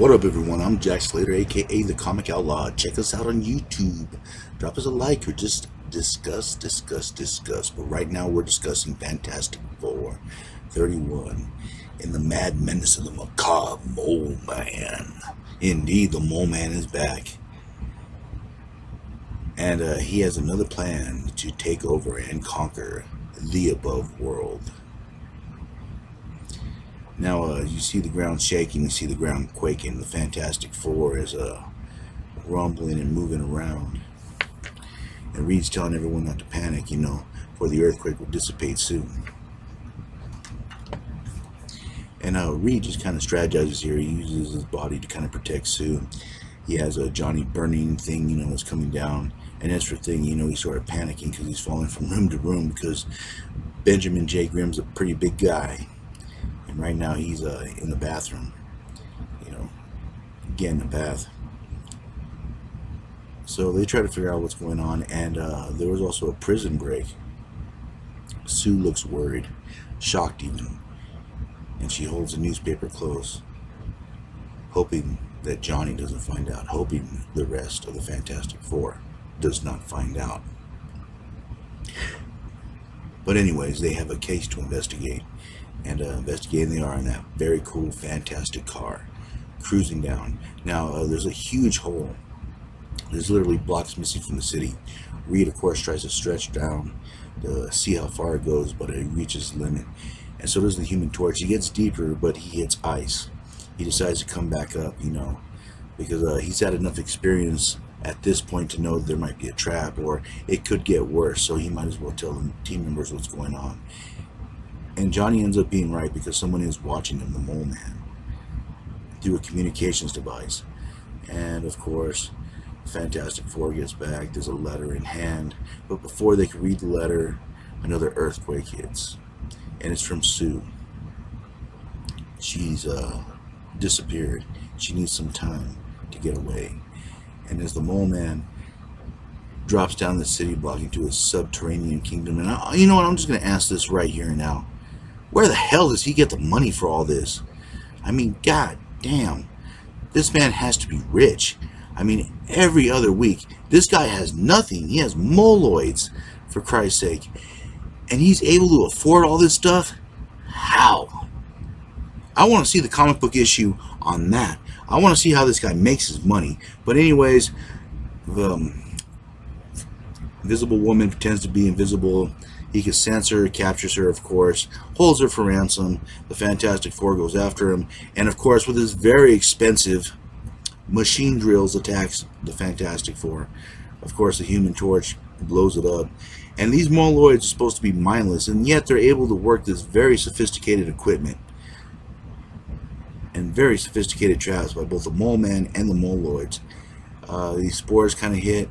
What up, everyone? I'm Jack Slater, aka the Comic Outlaw. Check us out on YouTube. Drop us a like or just discuss. But right now we're discussing Fantastic Four 31 in the Mad Menace of the Macabre Mole Man. Indeed, the Mole Man is back. And he has another plan to take over and conquer the above world. Now, you see the ground shaking, you see the ground quaking. The Fantastic Four is rumbling and moving around. And Reed's telling everyone not to panic, for the earthquake will dissipate soon. And Reed just kind of strategizes here. He uses his body to kind of protect Sue. He has a Johnny burning thing, that's coming down. And as for Thing, he started panicking because he's falling from room to room because Benjamin J. Grimm's a pretty big guy. And right now he's in the bathroom, getting a bath. So they try to figure out what's going on, and there was also a prison break. Sue looks worried, shocked even, and she holds a newspaper close, hoping that Johnny doesn't find out, hoping the rest of the Fantastic Four does not find out. But anyways, they have a case to investigate. And investigating they are in that very cool, fantastic car, cruising down. Now, there's a huge hole. There's literally blocks missing from the city. Reed, of course, tries to stretch down to see how far it goes, but it reaches the limit. And so does the Human Torch. He gets deeper, but he hits ice. He decides to come back up, because he's had enough experience at this point to know that there might be a trap, or it could get worse, so he might as well tell the team members what's going on. And Johnny ends up being right because someone is watching him, the Mole Man, through a communications device. And of course, Fantastic Four gets back. There's a letter in hand, but before they can read the letter, another earthquake hits, and it's from Sue. She's disappeared. She needs some time to get away. And as the Mole Man drops down the city block into a subterranean kingdom, and you know what? I'm just going to ask this right here and now. Where the hell does he get the money for all this? I mean, god damn. This man has to be rich. I mean, every other week, this guy has nothing. He has moloids, for Christ's sake. And he's able to afford all this stuff? How? I want to see the comic book issue on that. I want to see how this guy makes his money. But anyways, the Invisible Woman pretends to be invisible. He can sense her, captures her, of course, holds her for ransom. The Fantastic Four goes after him, and of course, with his very expensive machine drills, attacks the Fantastic Four. Of course, the Human Torch blows it up. And these moloids are supposed to be mindless, and yet they're able to work this very sophisticated equipment and very sophisticated traps by both the Mole Man and the moloids. These spores kind of hit.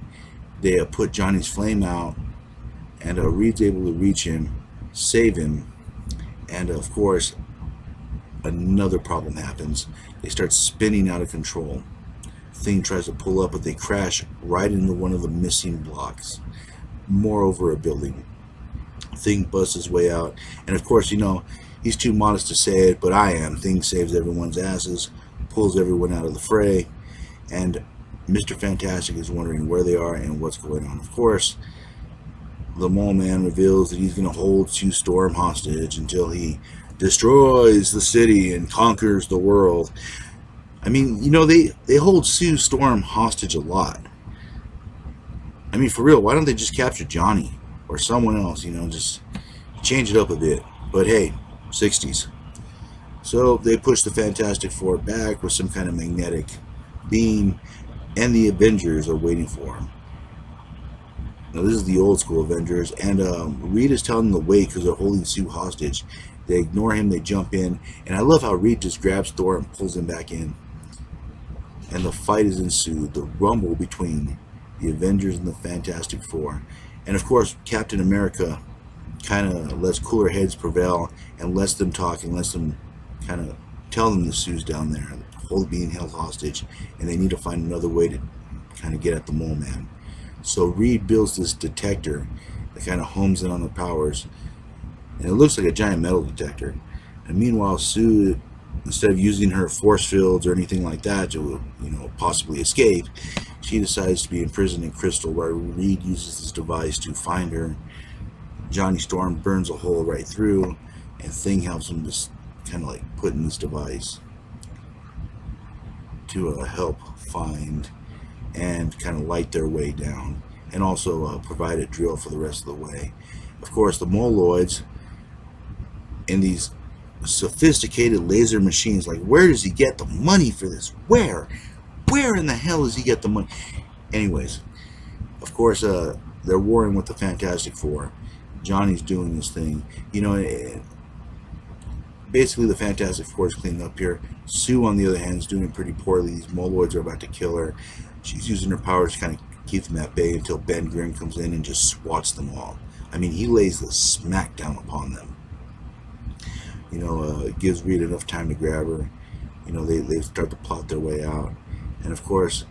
They put Johnny's flame out, and Reed's able to reach him, save him, and of course, another problem happens. They start spinning out of control. Thing tries to pull up, but they crash right into one of the missing blocks, moreover a building. Thing busts his way out, and of course, he's too modest to say it, but I am. Thing saves everyone's asses, pulls everyone out of the fray, and Mr. Fantastic is wondering where they are and what's going on. Of course, the Mole Man reveals that he's going to hold Sue Storm hostage until he destroys the city and conquers the world. I mean, they hold Sue Storm hostage a lot. I mean, for real, why don't they just capture Johnny or someone else, just change it up a bit. But hey, 60s. So they push the Fantastic Four back with some kind of magnetic beam, and the Avengers are waiting for him. Now, this is the old school Avengers, and Reed is telling them to wait because they're holding Sue hostage. They ignore him, they jump in, and I love how Reed just grabs Thor and pulls him back in. And the fight is ensued, the rumble between the Avengers and the Fantastic Four. And of course, Captain America kind of lets cooler heads prevail and lets them talk and lets them kind of tell them the Sue's down there, being held hostage, and they need to find another way to kind of get at the Mole Man. So Reed builds this detector that kind of homes in on the powers, and it looks like a giant metal detector. And meanwhile, Sue instead of using her force fields or anything like that to, possibly escape, she decides to be imprisoned in Crystal, where Reed uses this device to find her. Johnny Storm burns a hole right through, and Thing helps him just kind of like put in this device to help find and kind of light their way down, and also provide a drill for the rest of the way. Of course, the Moloids in these sophisticated laser machines, like, where does he get the money for this? Where in the hell does he get the money? Anyways, of course, they're warring with the Fantastic Four. Johnny's doing this thing, basically the Fantastic Four is cleaning up here. Sue, on the other hand, is doing pretty poorly. These Moloids are about to kill her. She's using her powers to kind of keep them at bay until Ben Grimm comes in and just swats them all. I mean, he lays the smack down upon them. It gives Reed enough time to grab her. They start to plot their way out. And of course,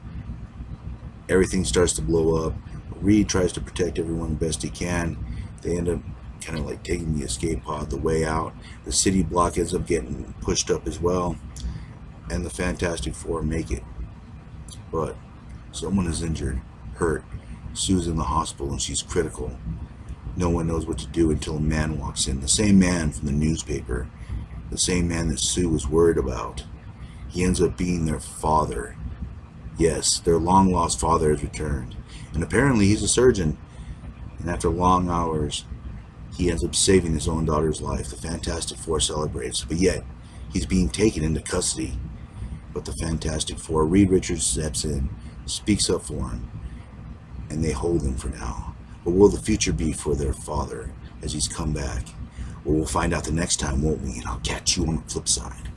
everything starts to blow up. Reed tries to protect everyone the best he can. They end up kind of like taking the escape pod the way out. The city block ends up getting pushed up as well. And the Fantastic Four make it. But someone is injured, hurt. Sue's in the hospital and she's critical. No one knows what to do until a man walks in. The same man from the newspaper. The same man that Sue was worried about. He ends up being their father. Yes, their long-lost father has returned. And apparently he's a surgeon. And after long hours, he ends up saving his own daughter's life. The Fantastic Four celebrates. But yet, he's being taken into custody. But the Fantastic Four, Reed Richards steps in, speaks up for him, and they hold him for now. What will the future be for their father as he's come back? Well, we'll find out the next time, won't we? And I'll catch you on the flip side.